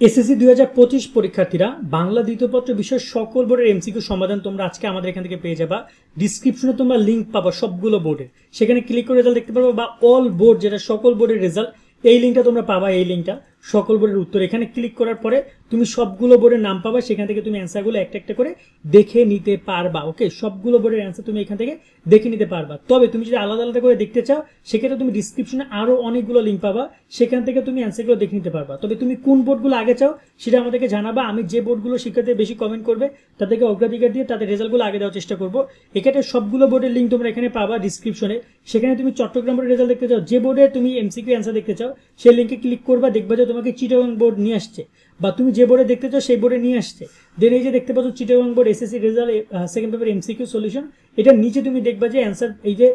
SSC 2025 পরীক্ষার্থীরা বাংলা দ্বিতীয় পত্র বিষয়ের সকল বোর্ডের এমসিকিউ সমাধান তোমরা আজকে আমাদের এখান থেকে পেয়ে যাবা। ডিসক্রিপশনে তোমরা লিংক পাবা সবগুলো বোর্ডের, সেখানে ক্লিক করে রেজাল্ট দেখতে পারবে বা অল বোর্ড যেটা সকল বোর্ডের রেজাল্ট, এই লিঙ্কটা তোমরা পাবা। এই লিঙ্কটা সকল বোর্ডের উত্তর, এখানে ক্লিক করার পরে তুমি সবগুলো বোর্ডের নাম পাবা, সেখান থেকে তুমি অ্যান্সারগুলো একটা একটা করে দেখে নিতে পারবা। ওকে, সবগুলো বোর্ডের অ্যান্সার তুমি এখান থেকে দেখে নিতে পারবা। তবে তুমি যদি আলাদা আলাদা করে দেখতে চাও, সেক্ষেত্রে তুমি ডিসক্রিপশনে আরো অনেকগুলো লিঙ্ক পাবা, সেখান থেকে তুমি অ্যান্সারগুলো দেখে নিতে পারবা। তবে তুমি কোন বোর্ডগুলো আগে চাও সেটা আমাদেরকে জানাবা। আমি যে বোর্ডগুলো শিক্ষার্থী বেশি কমেন্ট করবে তাদেরকে অগ্রাধিকার দিয়ে তাদের রেজাল্টগুলো আগে দেওয়ার চেষ্টা করবো। এক্ষেত্রে সবগুলো বোর্ডের লিঙ্ক তোমরা এখানে পাবা ডিসক্রিপশনে। সেখানে তুমি চট্টগ্রাম বোর্ডের রেজাল্ট দেখতে চাও, যে বোর্ডে তুমি এমসিকিউ অ্যান্সার দেখতে চাও সেই লিঙ্কে ক্লিক করবা, দেখবা যে তোমাকে চিটাগং বোর্ড নিয়ে আসছে, বা তুমি যে বোর্ডে দেখতে চাও সেই বোর্ডে নিয়ে আসছে। দেন এই যে দেখতে পাচ্ছ Chittagong board SSC result second paper MCQ solution, এটার নিচে তুমি দেখবা যে অ্যান্সার, এই যে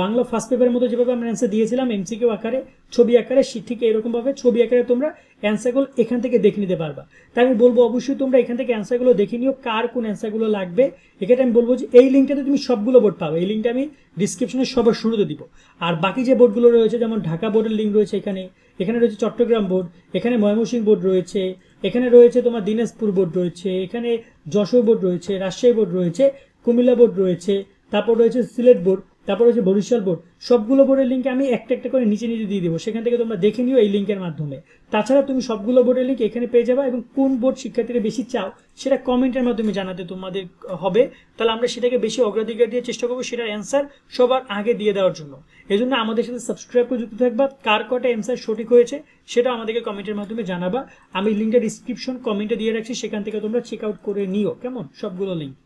বাংলা ফার্স্ট পেপারের মতো যেভাবে আমরা অ্যান্সার দিয়েছিলাম এমসিকিউ আকারে, ছবি আকারে, ঠিক এরকম ভাবে ছবি আকারে তোমরা অ্যান্সারগুলো এখান থেকে দেখে নিতে পারবা। তাই আমি বলবো অবশ্যই তোমরা এখান থেকে অ্যান্সারগুলো দেখে নিও, কার কোন অ্যান্সারগুলো লাগবে। এক্ষেত্রে আমি বলবো যে এই লিঙ্কটাতে তুমি সবগুলো বোর্ড পাবে, এই লিঙ্কটা আমি ডিসক্রিপশনে সবার শুরুতে দিব। আর বাকি যে বোর্ডগুলো রয়েছে, যেমন ঢাকা বোর্ডের লিঙ্ক রয়েছে এখানে, এখানে রয়েছে চট্টগ্রাম বোর্ড, এখানে ময়মনসিংহ বোর্ড রয়েছে, এখানে রয়েছে তোমার দিনাজপুর বোর্ড রয়েছে, এখানে যশোর বোর্ড রয়েছে, রাজশাহী বোর্ড রয়েছে, কুমিল্লা বোর্ড রয়েছে, তারপর রয়েছে সিলেট বোর্ড, তারপর হচ্ছে বরিশাল বোর্ড। সবগুলো বোর্ডের লিঙ্ক আমি একটা একটা করে নিচে নিচে দিয়ে দেবো, সেখান থেকে তোমরা দেখে নিও এই লিঙ্কের মাধ্যমে। তাছাড়া তুমি সবগুলো বোর্ডের লিঙ্ক এখানে পেয়ে যাবে, এবং কোন বোর্ড শিক্ষার্থীরা বেশি চাও সেটা কমেন্টের মাধ্যমে জানাতে তোমাদের হবে। তাহলে আমরা সেটাকে বেশি অগ্রাধিকার দিয়ে চেষ্টা করবো সেটার অ্যান্সার সবার আগে দিয়ে দেওয়ার জন্য। এই জন্য আমাদের সাথে সাবস্ক্রাইব করে যুক্ত থাকবা। কার কটা অ্যান্সার সঠিক হয়েছে সেটা আমাদেরকে কমেন্টের মাধ্যমে জানাবা। আমি লিঙ্কটা ডিসক্রিপশন কমেন্টে দিয়ে রাখছি, সেখান থেকে তোমরা চেক আউট করে নিও, কেমন, সবগুলো লিঙ্ক।